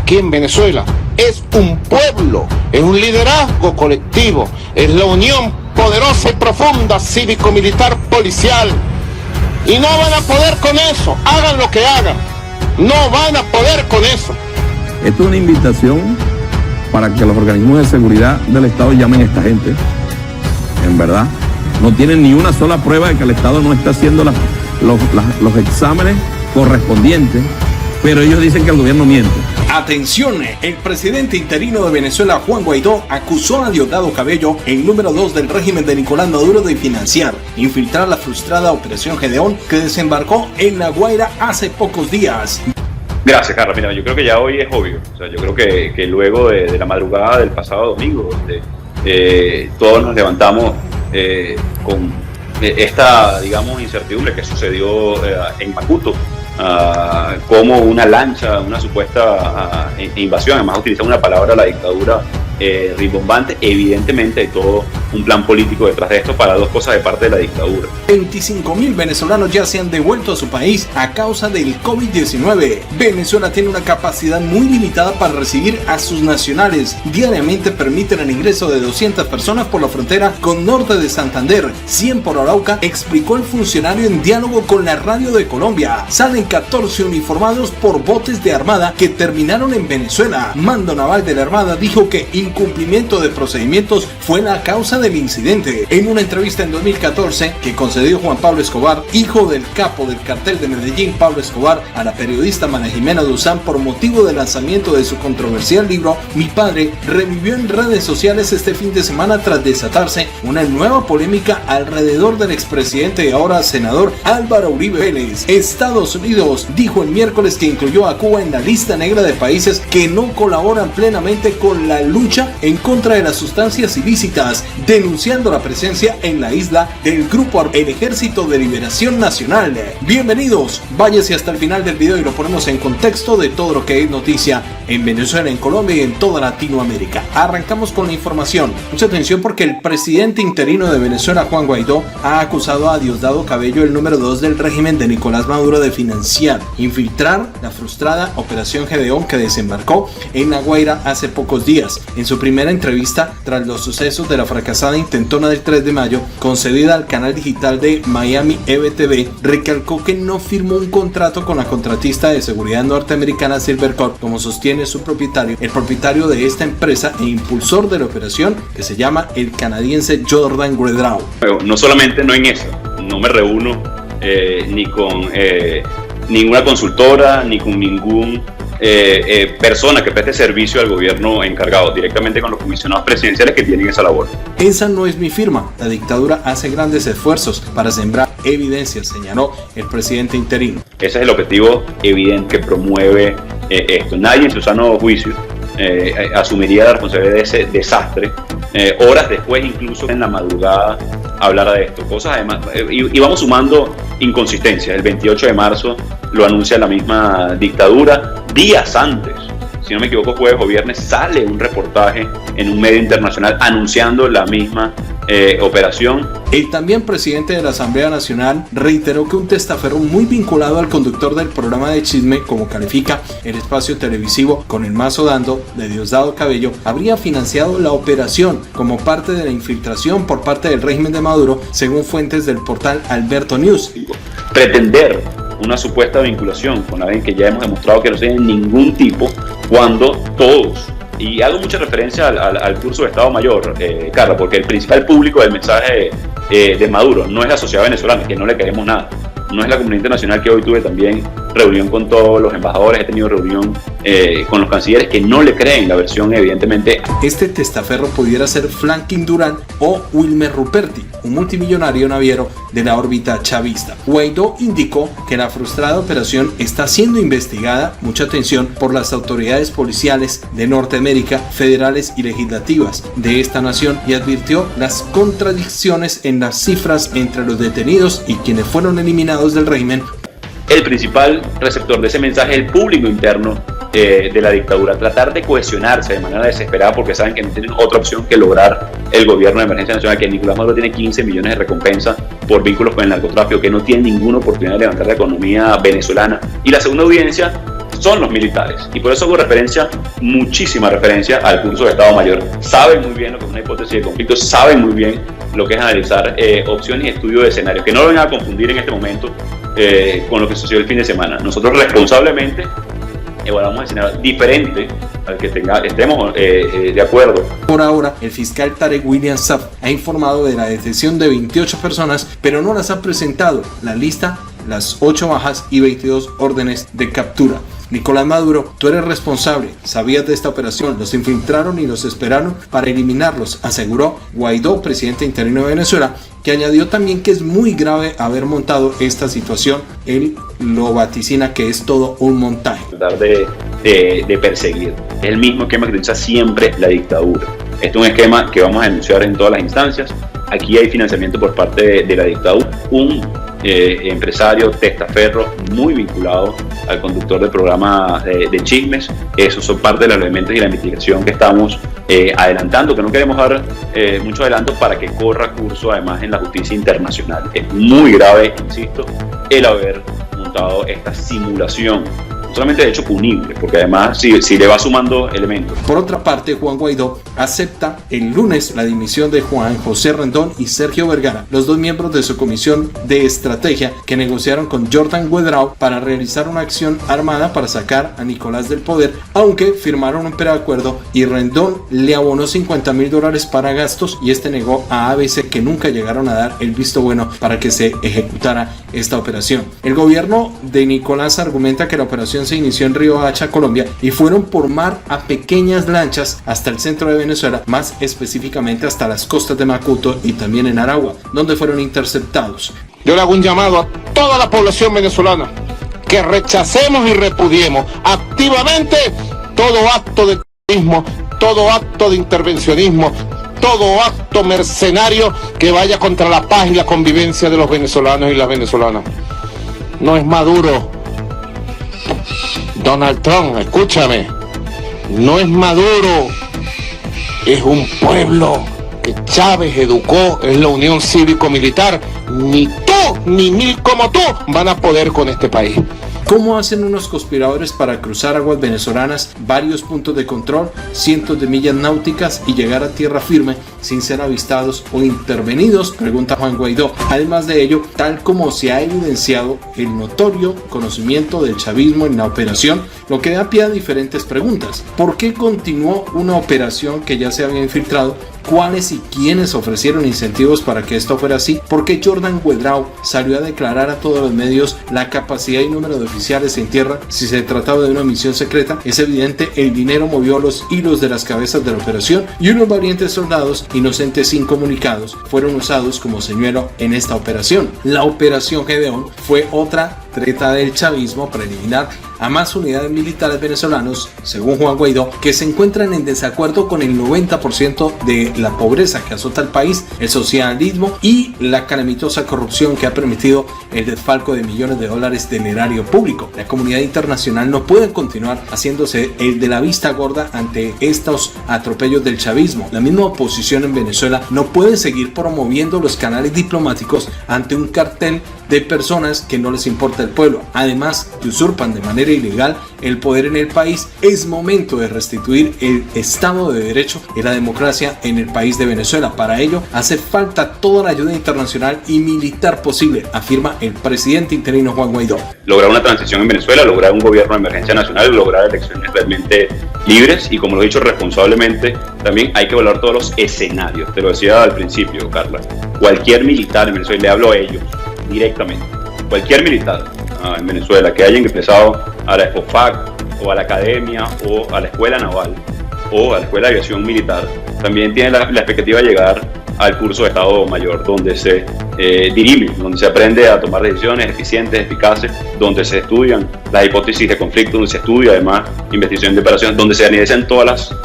aquí en Venezuela es un pueblo, es un liderazgo colectivo, es la unión poderosa y profunda cívico-militar policial. Y no van a poder con eso, hagan lo que hagan, no van a poder con eso. Esto es una invitación para que los organismos de seguridad del Estado llamen a esta gente. En verdad, no tienen ni una sola prueba de que el Estado no está haciendo los exámenes correspondientes, pero ellos dicen que el gobierno miente. Atención, el presidente interino de Venezuela, Juan Guaidó, acusó a Diosdado Cabello, el número 2 del régimen de Nicolás Maduro, de financiar, infiltrar la frustrada Operación Gedeón que desembarcó en La Guaira hace pocos días. Gracias, Carlos. Mira, yo creo que ya hoy es obvio. O sea, yo creo que luego de la madrugada del pasado domingo, donde todos nos levantamos con esta, digamos, incertidumbre que sucedió en Macuto, como una lancha, una supuesta invasión, además utilizan una palabra, la dictadura, rimbombante. Evidentemente hay todo un plan político detrás de esto para dos cosas de parte de la dictadura. 25.000 venezolanos ya se han devuelto a su país a causa del COVID-19. Venezuela tiene una capacidad muy limitada para recibir a sus nacionales. Diariamente permiten el ingreso de 200 personas por la frontera con norte de Santander, 100 por Arauca, explicó el funcionario en diálogo con la Radio de Colombia. Salen 14 uniformados por botes de armada que terminaron en Venezuela. Mando Naval de la Armada dijo que incumplimiento de procedimientos fue la causa del incidente. En una entrevista en 2014 que concedió Juan Pablo Escobar, hijo del capo del cartel de Medellín, Pablo Escobar, a la periodista María Jimena Duzán por motivo del lanzamiento de su controversial libro Mi Padre, revivió en redes sociales este fin de semana tras desatarse una nueva polémica alrededor del expresidente y ahora senador Álvaro Uribe Vélez. Estados Unidos dijo el miércoles que incluyó a Cuba en la lista negra de países que no colaboran plenamente con la lucha en contra de las sustancias ilícitas, denunciando la presencia en la isla del grupo El Ejército de Liberación Nacional. Bienvenidos, váyase hasta el final del video y lo ponemos en contexto de todo lo que es noticia en Venezuela, en Colombia y en toda Latinoamérica. Arrancamos con la información. Mucha atención porque el presidente interino de Venezuela, Juan Guaidó, ha acusado a Diosdado Cabello, el número 2 del régimen de Nicolás Maduro, de financiar, infiltrar la frustrada Operación Gedeón que desembarcó en La Guaira hace pocos días. En su primera entrevista tras los sucesos de la fracasada intentona del 3 de mayo, concedida al canal digital de Miami EBTV, recalcó que no firmó un contrato con la contratista de seguridad norteamericana Silvercorp, como sostiene su propietario, el propietario de esta empresa e impulsor de la operación, que se llama el canadiense Jordan Guedrau. No solamente no en eso, no me reúno ni con ninguna consultora, ni con ningún persona que preste servicio al gobierno encargado, directamente con los comisionados presidenciales que tienen esa labor. Esa no es mi firma. La dictadura hace grandes esfuerzos para sembrar evidencias, señaló el presidente interino. Ese es el objetivo evidente que promueve esto. Nadie en su sano juicio asumiría la responsabilidad de ese desastre. Horas después, incluso en la madrugada, hablar de esto. Cosas además, y vamos sumando inconsistencias. El 28 de marzo lo anuncia la misma dictadura. Días antes, si no me equivoco, jueves o viernes, sale un reportaje en un medio internacional anunciando la misma operación. El también presidente de la Asamblea Nacional reiteró que un testaferro muy vinculado al conductor del programa de chisme, como califica el espacio televisivo Con el Mazo Dando, de Diosdado Cabello, habría financiado la operación como parte de la infiltración por parte del régimen de Maduro, según fuentes del portal Alberto News. Pretender una supuesta vinculación con alguien que ya hemos demostrado que no tiene ningún tipo, cuando todos, y hago mucha referencia al curso de Estado Mayor, Carla, porque el principal público del mensaje de Maduro no es la sociedad venezolana, que no le queremos nada, no es la comunidad internacional, que hoy tuve también reunión con todos los embajadores, he tenido reunión con los cancilleres que no le creen la versión, evidentemente. Este testaferro pudiera ser Franklin Durán o Wilmer Ruperti, un multimillonario naviero de la órbita chavista. Guaidó indicó que la frustrada operación está siendo investigada, mucha atención, por las autoridades policiales de Norteamérica, federales y legislativas de esta nación, y advirtió las contradicciones en las cifras entre los detenidos y quienes fueron eliminados del régimen. El principal receptor de ese mensaje es el público interno de la dictadura, tratar de cohesionarse de manera desesperada porque saben que no tienen otra opción que lograr el gobierno de emergencia nacional, que Nicolás Maduro tiene 15 millones de recompensa por vínculos con el narcotráfico, que no tiene ninguna oportunidad de levantar la economía venezolana. Y la segunda audiencia son los militares. Y por eso hago muchísima referencia al curso de Estado Mayor. Saben muy bien lo que es una hipótesis de conflicto, saben muy bien lo que es analizar opciones y estudio de escenarios, que no lo van a confundir en este momento con lo que sucedió el fin de semana. Nosotros responsablemente evaluamos el escenario diferente al que estemos de acuerdo. Por ahora, el fiscal Tarek William Saab ha informado de la detención de 28 personas, pero no las ha presentado la lista, las 8 bajas y 22 órdenes de captura. Nicolás Maduro, tú eres responsable, sabías de esta operación, los infiltraron y los esperaron para eliminarlos, aseguró Guaidó, presidente interino de Venezuela, que añadió también que es muy grave haber montado esta situación. Él lo vaticina que es todo un montaje. Tratar de perseguir. Es el mismo esquema que utiliza siempre la dictadura. Este es un esquema que vamos a denunciar en todas las instancias. Aquí hay financiamiento por parte de la dictadura. Un empresario testaferro muy vinculado al conductor del programa de chismes. Esos son parte de los elementos y la investigación que estamos adelantando, que no queremos dar mucho adelanto para que corra curso además en la justicia internacional. Es muy grave, insisto, el haber montado esta simulación, solamente de hecho punible, porque además si le va sumando elementos. Por otra parte, Juan Guaidó acepta el lunes la dimisión de Juan José Rendón y Sergio Vergara, los dos miembros de su comisión de estrategia que negociaron con Jordan Guedrao para realizar una acción armada para sacar a Nicolás del poder, aunque firmaron un preacuerdo y Rendón le abonó $50,000 para gastos y este negó a ABC que nunca llegaron a dar el visto bueno para que se ejecutara esta operación. El gobierno de Nicolás argumenta que la operación se inició en Río Hacha, Colombia, y fueron por mar a pequeñas lanchas hasta el centro de Venezuela, más específicamente hasta las costas de Macuto y también en Aragua, donde fueron interceptados. Yo le hago un llamado a toda la población venezolana que rechacemos y repudiemos activamente todo acto de terrorismo, todo acto de intervencionismo, todo acto mercenario que vaya contra la paz y la convivencia de los venezolanos y las venezolanas. No es Maduro, Donald Trump, escúchame, no es Maduro, es un pueblo que Chávez educó, es la unión cívico-militar. Ni tú, ni mil como tú van a poder con este país. ¿Cómo hacen unos conspiradores para cruzar aguas venezolanas, varios puntos de control, cientos de millas náuticas y llegar a tierra firme sin ser avistados o intervenidos? Pregunta Juan Guaidó. Además de ello, tal como se ha evidenciado el notorio conocimiento del chavismo en la operación, lo que da pie a diferentes preguntas. ¿Por qué continuó una operación que ya se había infiltrado? ¿Cuáles y quiénes ofrecieron incentivos para que esto fuera así? ¿Por qué Jordan Guedrao salió a declarar a todos los medios la capacidad y número de oficiales en tierra si se trataba de una misión secreta? Es evidente, el dinero movió los hilos de las cabezas de la operación y unos valientes soldados inocentes incomunicados fueron usados como señuelo en esta operación. La operación Gedeón fue otra treta del chavismo para eliminar a más unidades militares venezolanos, según Juan Guaidó, que se encuentran en desacuerdo con el 90% de la pobreza que azota al país, el socialismo y la calamitosa corrupción que ha permitido el desfalco de millones de dólares del erario público. La comunidad internacional no puede continuar haciéndose el de la vista gorda ante estos atropellos del chavismo. La misma oposición en Venezuela no puede seguir promoviendo los canales diplomáticos ante un cartel de personas que no les importa el pueblo, además que usurpan de manera ilegal el poder en el país. Es momento de restituir el Estado de Derecho y la democracia en el país de Venezuela. Para ello hace falta toda la ayuda internacional y militar posible, afirma el presidente interino Juan Guaidó. Lograr una transición en Venezuela, lograr un gobierno de emergencia nacional, lograr elecciones realmente libres y, como lo he dicho, responsablemente. También hay que evaluar todos los escenarios. Te lo decía al principio, Carla. Cualquier militar en Venezuela, le hablo a ellos directamente, cualquier militar en Venezuela que haya ingresado a la EFOFAC o a la academia o a la escuela naval o a la escuela de aviación militar, también tiene la expectativa de llegar al curso de Estado Mayor, donde se dirime, donde se aprende a tomar decisiones eficientes, eficaces, donde se estudian las hipótesis de conflicto, donde se estudia además investigación de operaciones, donde se analizan todas las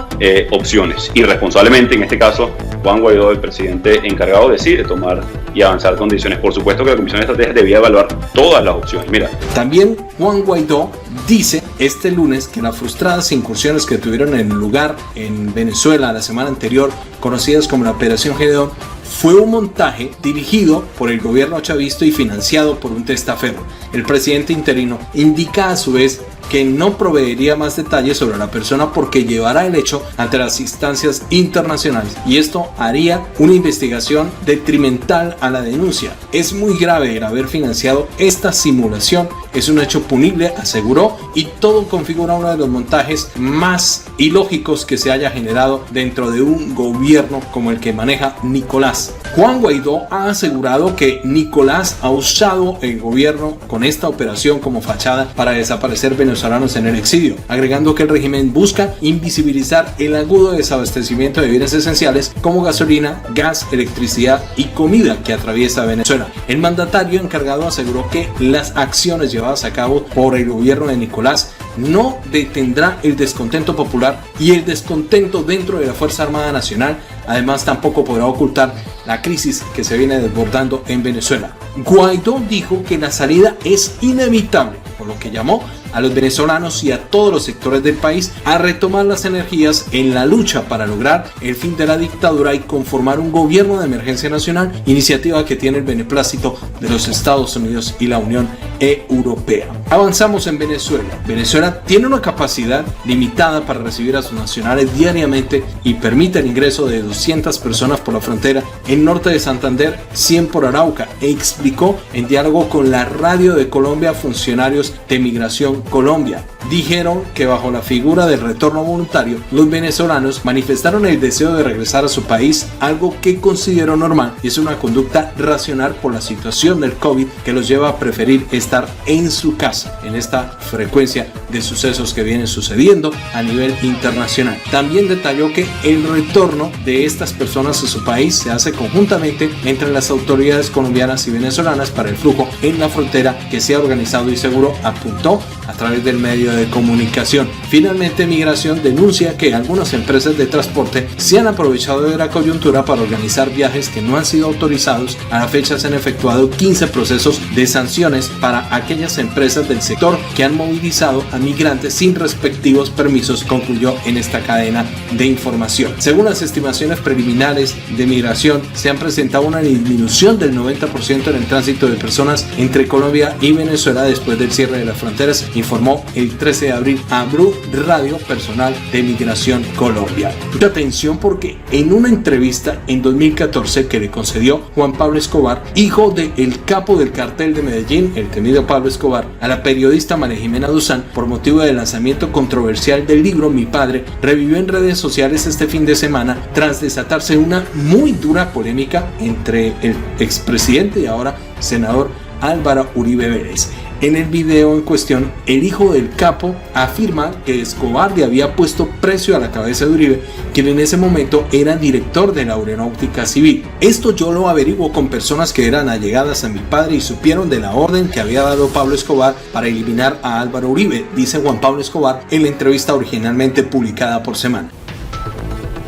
opciones. Y responsablemente, en este caso, Juan Guaidó, el presidente encargado, decide tomar y avanzar con decisiones. Por supuesto que la Comisión de Estrategia debía evaluar todas las opciones. Mira. También Juan Guaidó dice este lunes que las frustradas incursiones que tuvieron en lugar en Venezuela la semana anterior, conocidas como la Operación Gedeón, fue un montaje dirigido por el gobierno chavista y financiado por un testaferro. El presidente interino indica a su vez que no proveería más detalles sobre la persona porque llevará el hecho ante las instancias internacionales y esto haría una investigación detrimental a la denuncia. Es muy grave el haber financiado esta simulación, es un hecho punible, aseguró, y todo configura uno de los montajes más ilógicos que se haya generado dentro de un gobierno como el que maneja Nicolás. Juan Guaidó ha asegurado que Nicolás ha usado el gobierno con esta operación como fachada para desaparecer venezolanos en el exilio, agregando que el régimen busca invisibilizar el agudo desabastecimiento de bienes esenciales como gasolina, gas, electricidad y comida que atraviesa Venezuela. El mandatario encargado aseguró que las acciones llevadas a cabo por el gobierno de Nicolás no detendrá el descontento popular y el descontento dentro de la Fuerza Armada Nacional. Además, tampoco podrá ocultar la crisis que se viene desbordando en Venezuela. Guaidó dijo que la salida es inevitable, por lo que llamó a los venezolanos y a todos los sectores del país a retomar las energías en la lucha para lograr el fin de la dictadura y conformar un gobierno de emergencia nacional, iniciativa que tiene el beneplácito de los Estados Unidos y la Unión Europea. Avanzamos en Venezuela. Venezuela tiene una capacidad limitada para recibir a sus nacionales diariamente y permite el ingreso de 200 personas por la frontera en norte de Santander, 100 por Arauca, e explicó en diálogo con la Radio de Colombia funcionarios de Migración Colombia. Dijeron que bajo la figura del retorno voluntario, los venezolanos manifestaron el deseo de regresar a su país, algo que considero normal y es una conducta racional por la situación del COVID que los lleva a preferir estar en su casa en esta frecuencia de sucesos que vienen sucediendo a nivel internacional. También detalló que el retorno de estas personas a su país se hace conjuntamente entre las autoridades colombianas y venezolanas para el flujo en la frontera que sea organizado y seguro, apuntó a través del medio de comunicación. Finalmente, Migración denuncia que algunas empresas de transporte se han aprovechado de la coyuntura para organizar viajes que no han sido autorizados. A la fecha se han efectuado 15 procesos de sanciones para aquellas empresas del sector que han movilizado a migrantes sin respectivos permisos, concluyó en esta cadena de información. Según las estimaciones preliminares de Migración, se han presentado una disminución del 90% en el tránsito de personas entre Colombia y Venezuela después del cierre de las fronteras, informó el 13 de abril a Blue Radio personal de Migración Colombia. Mucha atención porque en una entrevista en 2014 que le concedió Juan Pablo Escobar, hijo del capo del cartel de Medellín, el temido Pablo Escobar, a la periodista María Jimena Duzán, por motivo del lanzamiento controversial del libro Mi Padre, revivió en redes sociales este fin de semana tras desatarse una muy dura polémica entre el expresidente y ahora senador Álvaro Uribe Vélez. En el video en cuestión, el hijo del capo afirma que Escobar le había puesto precio a la cabeza de Uribe, quien en ese momento era director de la Aeronáutica Civil. Esto yo lo averiguo con personas que eran allegadas a mi padre y supieron de la orden que había dado Pablo Escobar para eliminar a Álvaro Uribe, dice Juan Pablo Escobar en la entrevista originalmente publicada por Semana.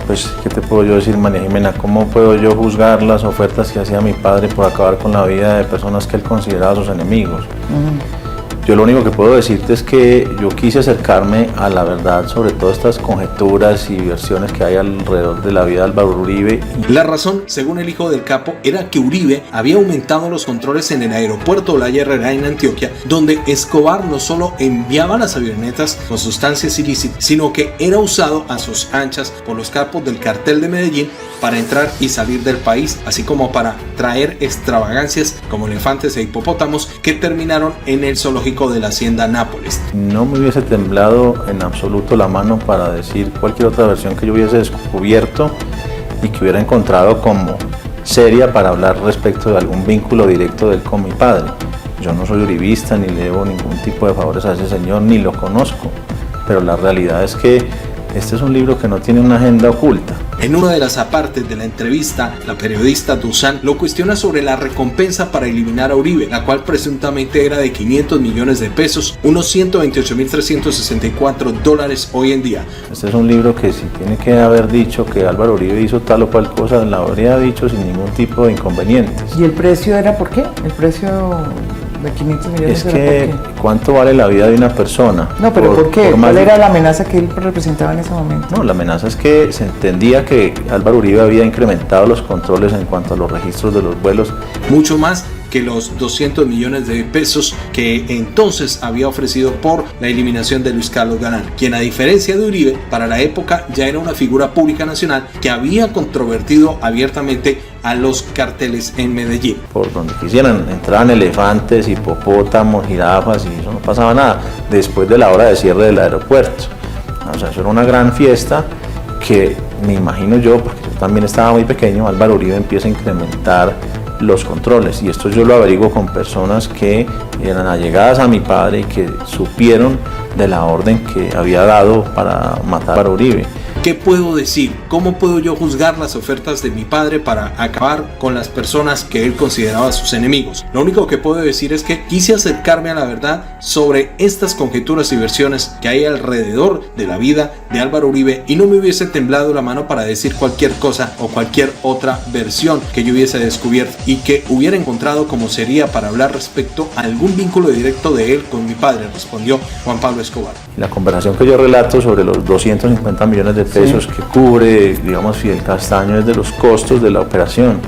Pues, ¿qué te puedo yo decir, María Jimena? ¿Cómo puedo yo juzgar las ofertas que hacía mi padre por acabar con la vida de personas que él consideraba sus enemigos? Yo lo único que puedo decirte es que yo quise acercarme a la verdad sobre todas estas conjeturas y versiones que hay alrededor de la vida de Álvaro Uribe. La razón, según el hijo del capo, era que Uribe había aumentado los controles en el aeropuerto Olaya Herrera en Antioquia, donde Escobar no solo enviaba las avionetas con sustancias ilícitas, sino que era usado a sus anchas por los capos del cartel de Medellín para entrar y salir del país, así como para traer extravagancias como elefantes e hipopótamos que terminaron en el zoológico de la hacienda Nápoles. No me hubiese temblado en absoluto la mano para decir cualquier otra versión que yo hubiese descubierto y que hubiera encontrado como seria para hablar respecto de algún vínculo directo de él con mi padre. Yo no soy uribista, ni le debo ningún tipo de favores a ese señor, ni lo conozco, pero la realidad es que este es un libro que no tiene una agenda oculta. En una de las apartes de la entrevista, la periodista Duzán lo cuestiona sobre la recompensa para eliminar a Uribe, la cual presuntamente era de 500 millones de pesos, unos $128.364 hoy en día. Este es un libro que si tiene que haber dicho que Álvaro Uribe hizo tal o cual cosa, la habría dicho sin ningún tipo de inconvenientes. ¿Y el precio era por qué? ¿El precio de 500 millones es que, por qué? ¿Cuánto vale la vida de una persona? No, pero ¿por qué? ¿Cuál era la amenaza que él representaba en ese momento? No, la amenaza es que se entendía que Álvaro Uribe había incrementado los controles en cuanto a los registros de los vuelos. Mucho más que los 200 millones de pesos que entonces había ofrecido por la eliminación de Luis Carlos Galán, quien a diferencia de Uribe, para la época ya era una figura pública nacional que había controvertido abiertamente a los carteles en Medellín. Por donde quisieran, entraban elefantes, hipopótamos, jirafas y eso no pasaba nada, después de la hora de cierre del aeropuerto. O sea, eso era una gran fiesta que me imagino yo, porque yo también estaba muy pequeño, Álvaro Uribe empieza a incrementar los controles, y esto yo lo averiguo con personas que eran allegadas a mi padre y que supieron de la orden que había dado para matar a Álvaro Uribe. ¿Qué puedo decir? ¿Cómo puedo yo juzgar las ofertas de mi padre para acabar con las personas que él consideraba sus enemigos? Lo único que puedo decir es que quise acercarme a la verdad sobre estas conjeturas y versiones que hay alrededor de la vida de Álvaro Uribe, y no me hubiese temblado la mano para decir cualquier cosa o cualquier otra versión que yo hubiese descubierto y que hubiera encontrado como sería para hablar respecto a algún vínculo directo de él con mi padre, respondió Juan Pablo Escobar. La conversación que yo relato sobre los 250 millones de pesos que cubre, digamos, Fidel Castaño, es de los costos de la operación.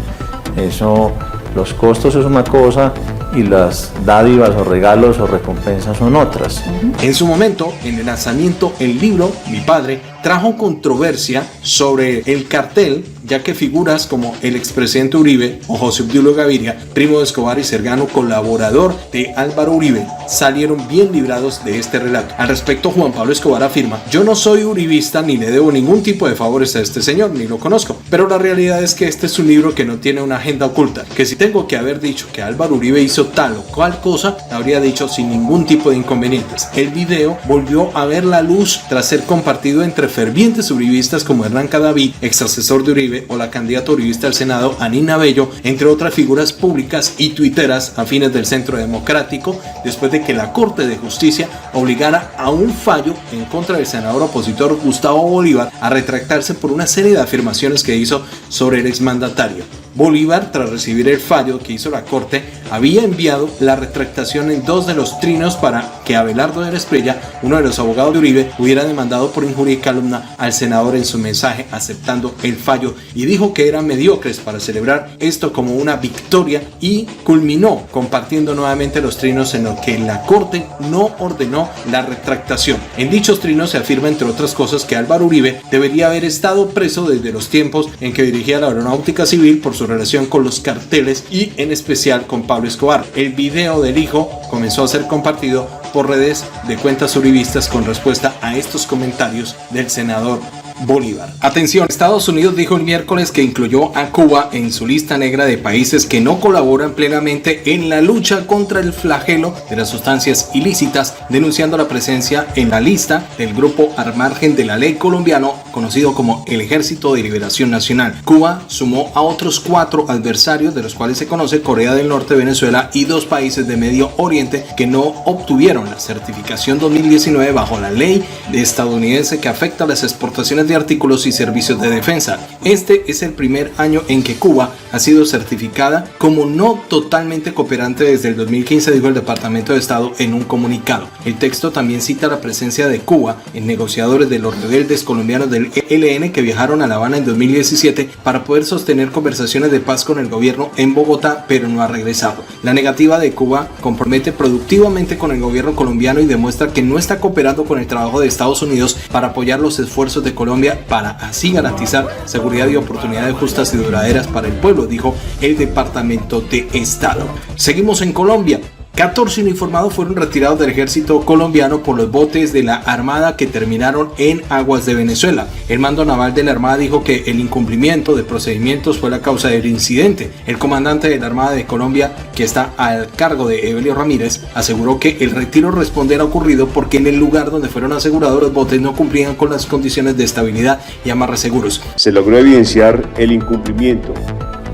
Eso, los costos es una cosa y las dádivas o regalos o recompensas son otras. En su momento, en el lanzamiento, el libro, mi padre, trajo controversia sobre el cartel, ya que figuras como el expresidente Uribe o José Obdulio Gaviria, primo de Escobar y cercano colaborador de Álvaro Uribe, salieron bien librados de este relato. Al respecto, Juan Pablo Escobar afirma: yo no soy uribista ni le debo ningún tipo de favores a este señor, ni lo conozco, pero la realidad es que este es un libro que no tiene una agenda oculta, que si tengo que haber dicho que Álvaro Uribe hizo tal o cual cosa, habría dicho sin ningún tipo de inconvenientes. El video volvió a ver la luz tras ser compartido entre fervientes uribistas como Hernán Cadavid, ex asesor de Uribe, o la candidata uribista al Senado Anina Bello, entre otras figuras públicas y tuiteras afines del Centro Democrático, después de que la Corte de Justicia obligara a un fallo en contra del senador opositor Gustavo Bolívar a retractarse por una serie de afirmaciones que hizo sobre el exmandatario. Bolívar, tras recibir el fallo que hizo la Corte, había enviado la retractación en 2 de los trinos para que Abelardo de la Espriella, uno de los abogados de Uribe, hubiera demandado por injuria y calumnia al senador en su mensaje aceptando el fallo, y dijo que eran mediocres para celebrar esto como una victoria, y culminó compartiendo nuevamente los trinos en los que la Corte no ordenó la retractación. En dichos trinos se afirma, entre otras cosas, que Álvaro Uribe debería haber estado preso desde los tiempos en que dirigía la Aeronáutica Civil por su relación con los carteles y en especial con Pablo Escobar. El video del hijo comenzó a ser compartido por redes de cuentas uribistas con respuesta a estos comentarios del senador Bolívar. Atención, Estados Unidos dijo el miércoles que incluyó a Cuba en su lista negra de países que no colaboran plenamente en la lucha contra el flagelo de las sustancias ilícitas, denunciando la presencia en la lista del grupo al margen de la ley colombiano conocido como el Ejército de Liberación Nacional. Cuba sumó a otros 4 adversarios, de los cuales se conoce Corea del Norte, Venezuela y 2 países de Medio Oriente que no obtuvieron la certificación 2019 bajo la ley estadounidense que afecta a las exportaciones de artículos y servicios de defensa. Este es el primer año en que Cuba ha sido certificada como no totalmente cooperante desde el 2015, dijo el Departamento de Estado en un comunicado. El texto también cita la presencia de Cuba en negociadores de los rebeldes colombianos del ELN que viajaron a La Habana en 2017 para poder sostener conversaciones de paz con el gobierno en Bogotá, pero no ha regresado. La negativa de Cuba compromete productivamente con el gobierno colombiano y demuestra que no está cooperando con el trabajo de Estados Unidos para apoyar los esfuerzos de Colombia para así garantizar seguridad y oportunidades justas y duraderas para el pueblo, dijo el Departamento de Estado. Seguimos en Colombia. 14 uniformados fueron retirados del ejército colombiano por los botes de la Armada que terminaron en aguas de Venezuela. El mando naval de la Armada dijo que el incumplimiento de procedimientos fue la causa del incidente. El comandante de la Armada de Colombia, que está al cargo de Evelio Ramírez, aseguró que el retiro responde a lo ocurrido porque en el lugar donde fueron asegurados los botes no cumplían con las condiciones de estabilidad y amarres seguros. Se logró evidenciar el incumplimiento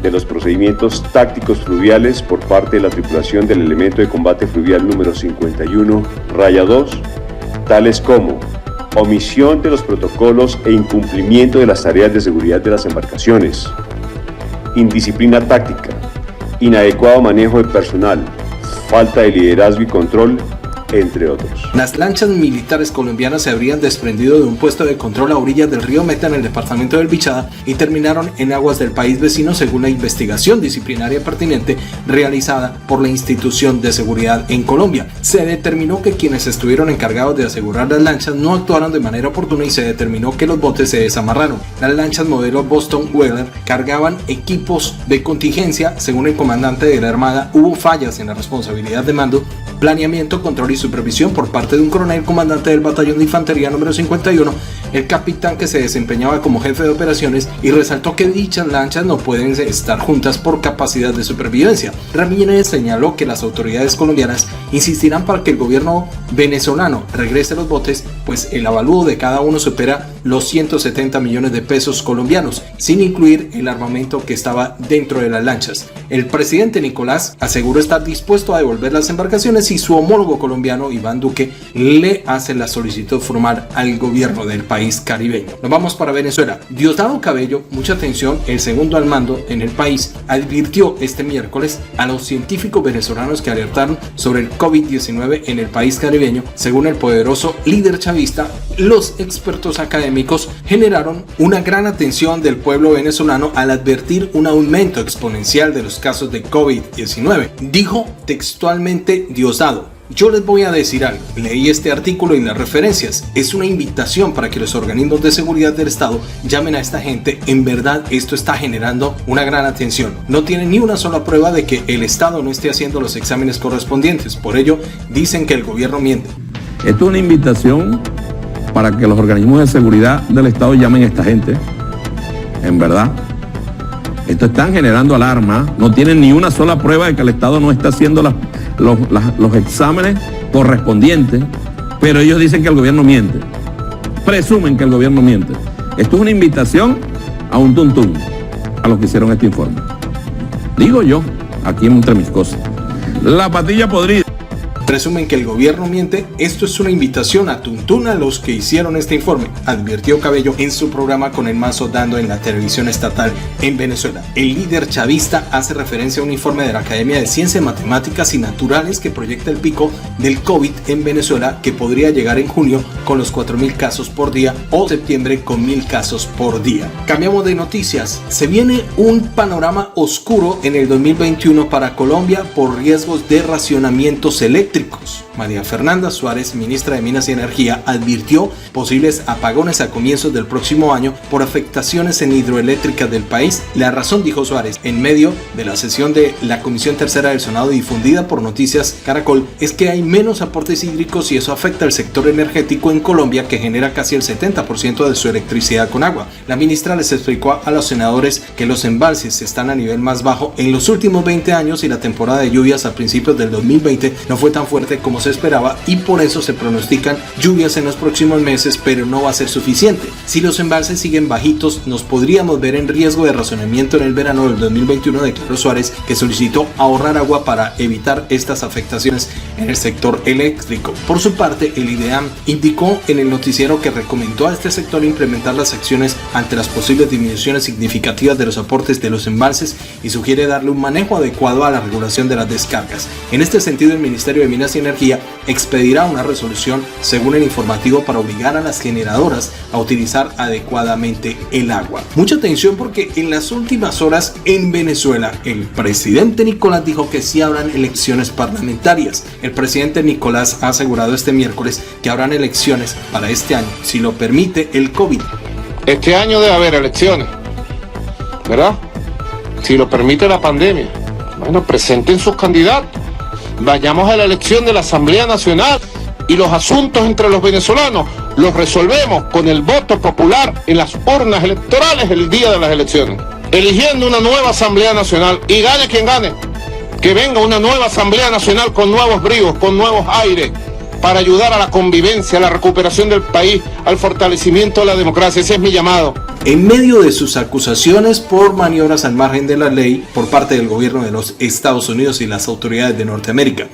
de los procedimientos tácticos fluviales por parte de la tripulación del elemento de combate fluvial número 51-2, tales como omisión de los protocolos e incumplimiento de las tareas de seguridad de las embarcaciones, indisciplina táctica, inadecuado manejo de personal, falta de liderazgo y control entre otros. Las lanchas militares colombianas se habrían desprendido de un puesto de control a orillas del río Meta en el departamento del Bichada y terminaron en aguas del país vecino según la investigación disciplinaria pertinente realizada por la Institución de Seguridad en Colombia. Se determinó que quienes estuvieron encargados de asegurar las lanchas no actuaron de manera oportuna y se determinó que los botes se desamarraron. Las lanchas modelo Boston Whaler cargaban equipos de contingencia. Según el comandante de la Armada, hubo fallas en la responsabilidad de mando, planeamiento, control y supervisión por parte de un coronel comandante del batallón de infantería número 51, el capitán que se desempeñaba como jefe de operaciones, y resaltó que dichas lanchas no pueden estar juntas por capacidad de supervivencia. Ramírez señaló que las autoridades colombianas insistirán para que el gobierno venezolano regrese los botes, pues el avalúo de cada uno supera los 170 millones de pesos colombianos, sin incluir el armamento que estaba dentro de las lanchas. El presidente Nicolás aseguró estar dispuesto a devolver las embarcaciones y su homólogo colombiano Iván Duque le hace la solicitud formal al gobierno del país caribeño. Nos vamos para Venezuela. Diosdado Cabello, mucha atención, el segundo al mando en el país, advirtió este miércoles a los científicos venezolanos que alertaron sobre el COVID-19 en el país caribeño. Según el poderoso líder chavista, los expertos académicos generaron una gran atención del pueblo venezolano al advertir un aumento exponencial de los casos de COVID-19. Dijo textualmente Diosdado: yo les voy a decir algo, leí este artículo y las referencias, es una invitación para que los organismos de seguridad del Estado llamen a esta gente. En verdad esto está generando una gran atención, no tienen ni una sola prueba de que el Estado no esté haciendo los exámenes correspondientes, por ello dicen que el gobierno miente. Esto es una invitación para que los organismos de seguridad del Estado llamen a esta gente. En verdad, esto están generando alarma, no tienen ni una sola prueba de que el Estado no está haciendo los exámenes correspondientes, pero ellos dicen que el gobierno miente, presumen que el gobierno miente. Esto es una invitación a un tuntún, a los que hicieron este informe. Digo yo, aquí entre mis cosas. La patilla podrida. Presumen que el gobierno miente. Esto es una invitación a tuntún a los que hicieron este informe, advirtió Cabello en su programa Con el Mazo, dando en la televisión estatal en Venezuela. El líder chavista hace referencia a un informe de la Academia de Ciencias Matemáticas y Naturales que proyecta el pico del COVID en Venezuela, que podría llegar en junio con los 4.000 casos por día o septiembre con 1.000 casos por día. Cambiamos de noticias. Se viene un panorama oscuro en el 2021 para Colombia por riesgos de racionamientos eléctricos. María Fernanda Suárez, ministra de Minas y Energía, advirtió posibles apagones a comienzos del próximo año por afectaciones en hidroeléctricas del país. La razón, dijo Suárez, en medio de la sesión de la Comisión Tercera del Senado difundida por Noticias Caracol, es que hay menos aportes hídricos y eso afecta al sector energético en Colombia, que genera casi el 70% de su electricidad con agua. La ministra les explicó a los senadores que los embalses están a nivel más bajo en los últimos 20 años y la temporada de lluvias a principios del 2020 no fue tan fuerte como se esperaba y por eso se pronostican lluvias en los próximos meses, pero no va a ser suficiente. Si los embalses siguen bajitos, nos podríamos ver en riesgo de racionamiento en el verano del 2021, declaró Suárez, que solicitó ahorrar agua para evitar estas afectaciones en el sector eléctrico. Por su parte, el IDEAM indicó en el noticiero que recomendó a este sector implementar las acciones ante las posibles disminuciones significativas de los aportes de los embalses y sugiere darle un manejo adecuado a la regulación de las descargas. En este sentido, el Ministerio de Minas y Energía expedirá una resolución, según el informativo, para obligar a las generadoras a utilizar adecuadamente el agua. Mucha atención, porque en las últimas horas en Venezuela el presidente Nicolás dijo que sí habrán elecciones parlamentarias. El presidente Nicolás ha asegurado este miércoles que habrán elecciones para este año, si lo permite el COVID. Este año debe haber elecciones, ¿verdad? Si lo permite la pandemia. Bueno, presenten sus candidatos. Vayamos a la elección de la Asamblea Nacional y los asuntos entre los venezolanos los resolvemos con el voto popular en las urnas electorales el día de las elecciones, eligiendo una nueva Asamblea Nacional, y gane quien gane, que venga una nueva Asamblea Nacional con nuevos bríos, con nuevos aires, para ayudar a la convivencia, a la recuperación del país, al fortalecimiento de la democracia. Ese es mi llamado. En medio de sus acusaciones por maniobras al margen de la ley por parte del gobierno de los Estados Unidos y las autoridades de Norteamérica,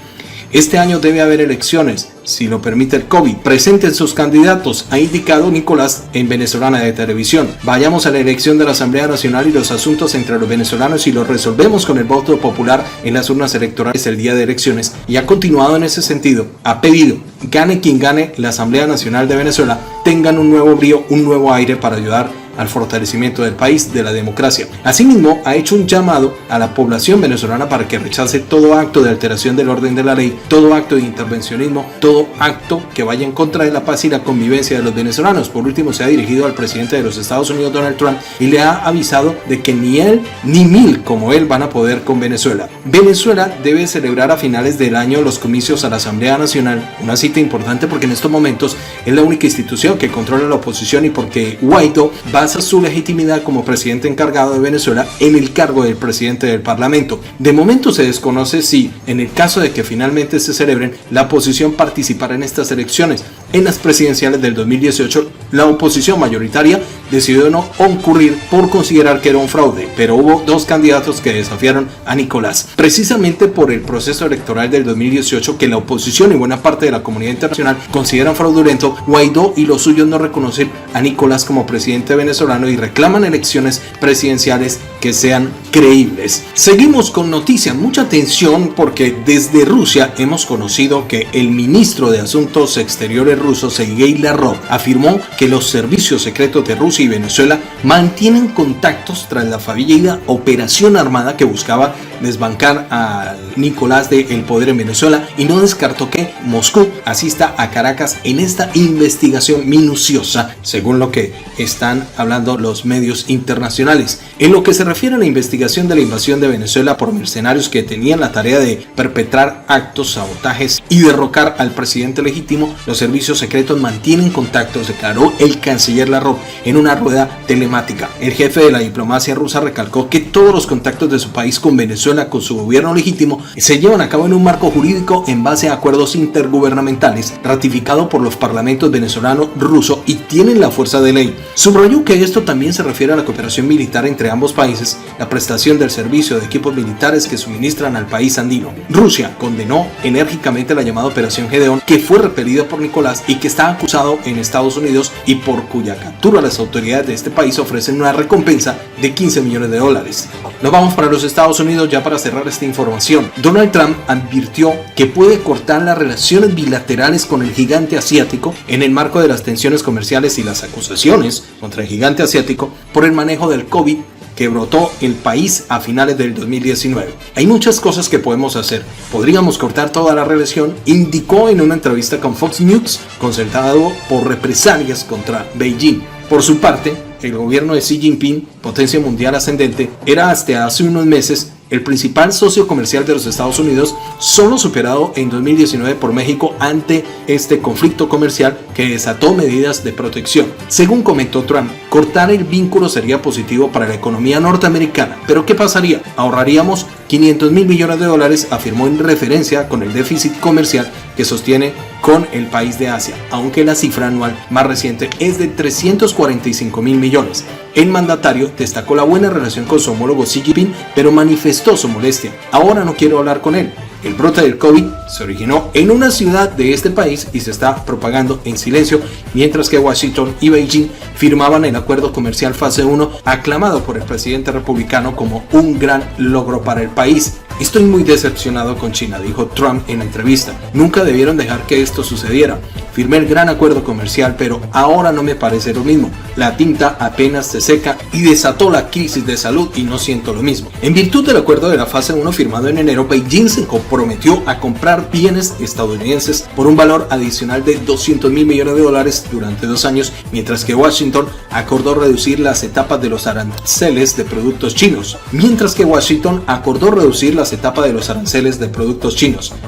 Este año debe haber elecciones, si lo permite el COVID. Presenten sus candidatos, ha indicado Nicolás en Venezolana de Televisión. Vayamos a la elección de la Asamblea Nacional y los asuntos entre los venezolanos y los resolvemos con el voto popular en las urnas electorales el día de elecciones. Y ha continuado en ese sentido. Ha pedido, gane quien gane la Asamblea Nacional de Venezuela, tengan un nuevo brío, un nuevo aire para ayudar al fortalecimiento del país, de la democracia. Asimismo, ha hecho un llamado a la población venezolana para que rechace todo acto de alteración del orden de la ley, todo acto de intervencionismo, todo acto que vaya en contra de la paz y la convivencia de los venezolanos. Por último, se ha dirigido al presidente de los Estados Unidos, Donald Trump, y le ha avisado de que ni él ni mil como él van a poder con Venezuela. Venezuela debe celebrar a finales del año los comicios a la Asamblea Nacional, una cita importante porque en estos momentos es la única institución que controla la oposición y porque Guaidó basa su legitimidad como presidente encargado de Venezuela en el cargo del presidente del Parlamento. De momento se desconoce si, en el caso de que finalmente se celebren, la oposición participará en estas elecciones. En las presidenciales del 2018, la oposición mayoritaria decidió no concurrir por considerar que era un fraude, pero hubo dos candidatos que desafiaron a Nicolás. Precisamente por el proceso electoral del 2018 que la oposición y buena parte de la comunidad internacional consideran fraudulento, Guaidó y los suyos no reconocen a Nicolás como presidente venezolano y reclaman elecciones presidenciales que sean creíbles. Seguimos con noticias, mucha atención porque desde Rusia hemos conocido que el ministro de Asuntos Exteriores ruso, Sergei Lavrov, afirmó que los servicios secretos de Rusia y Venezuela mantienen contactos tras la fallida operación armada que buscaba desbancar a Nicolás del poder en Venezuela y no descartó que Moscú asista a Caracas en esta investigación minuciosa, según lo que están hablando los medios internacionales. En lo que se refiere a la investigación de la invasión de Venezuela por mercenarios que tenían la tarea de perpetrar actos, sabotajes y derrocar al presidente legítimo, los servicios secretos mantienen contactos, declaró el canciller Lavrov en una rueda telemática. El jefe de la diplomacia rusa recalcó que todos los contactos de su país con Venezuela, con su gobierno legítimo, se llevan a cabo en un marco jurídico en base a acuerdos intergubernamentales ratificados por los parlamentos venezolano, ruso y tienen la fuerza de ley. Subrayó que esto también se refiere a la cooperación militar entre ambos países, la prestación del servicio de equipos militares que suministran al país andino. Rusia condenó enérgicamente la llamada Operación Gedeón, que fue repelida por Nicolás y que está acusado en Estados Unidos y por cuya captura las autoridades de este país ofrecen una recompensa de $15 millones. Nos vamos para los Estados Unidos ya para cerrar esta información. Donald Trump advirtió que puede cortar las relaciones bilaterales con el gigante asiático en el marco de las tensiones comerciales y las acusaciones contra el gigante asiático por el manejo del COVID que brotó el país a finales del 2019. Hay muchas cosas que podemos hacer. Podríamos cortar toda la relación, indicó en una entrevista con Fox News, concertado por represalias contra Beijing. Por su parte, el gobierno de Xi Jinping, potencia mundial ascendente, era hasta hace unos meses el principal socio comercial de los Estados Unidos, solo superado en 2019 por México ante este conflicto comercial que desató medidas de protección. Según comentó Trump, cortar el vínculo sería positivo para la economía norteamericana. ¿Pero qué pasaría? Ahorraríamos $500 mil millones, afirmó en referencia con el déficit comercial que sostiene con el país de Asia, aunque la cifra anual más reciente es de 345 mil millones. El mandatario destacó la buena relación con su homólogo Xi Jinping, pero manifestó su molestia. Ahora no quiero hablar con él. El brote del COVID se originó en una ciudad de este país y se está propagando en silencio, mientras que Washington y Beijing firmaban el acuerdo comercial fase 1, aclamado por el presidente republicano como un gran logro para el país. Estoy muy decepcionado con China, dijo Trump en la entrevista. Nunca debieron dejar que esto sucediera. Firmé el gran acuerdo comercial, pero ahora no me parece lo mismo. La tinta apenas se seca y desató la crisis de salud y no siento lo mismo. En virtud del acuerdo de la fase 1 firmado en enero, Beijing se comprometió a comprar bienes estadounidenses por un valor adicional de $200 mil millones durante 2 años, mientras que Washington acordó reducir las etapas de los aranceles de productos chinos.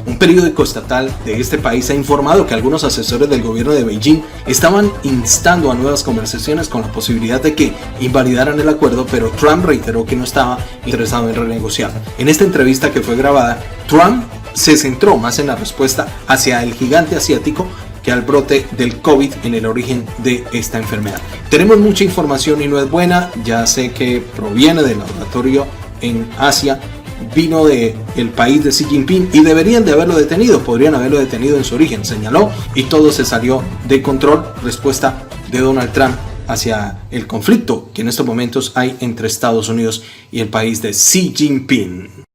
Un periódico estatal de este país ha informado que algunos asesores del gobierno de Beijing estaban instando a nuevas conversaciones con la posibilidad de que invalidaran el acuerdo, pero Trump reiteró que no estaba interesado en renegociar. En esta entrevista que fue grabada, Trump se centró más en la respuesta hacia el gigante asiático que al brote del COVID en el origen de esta enfermedad. Tenemos mucha información y no es buena, ya sé que proviene del laboratorio en Asia vino del país de Xi Jinping y deberían de haberlo detenido, podrían haberlo detenido en su origen, señaló, y todo se salió de control. Respuesta de Donald Trump hacia el conflicto que en estos momentos hay entre Estados Unidos y el país de Xi Jinping.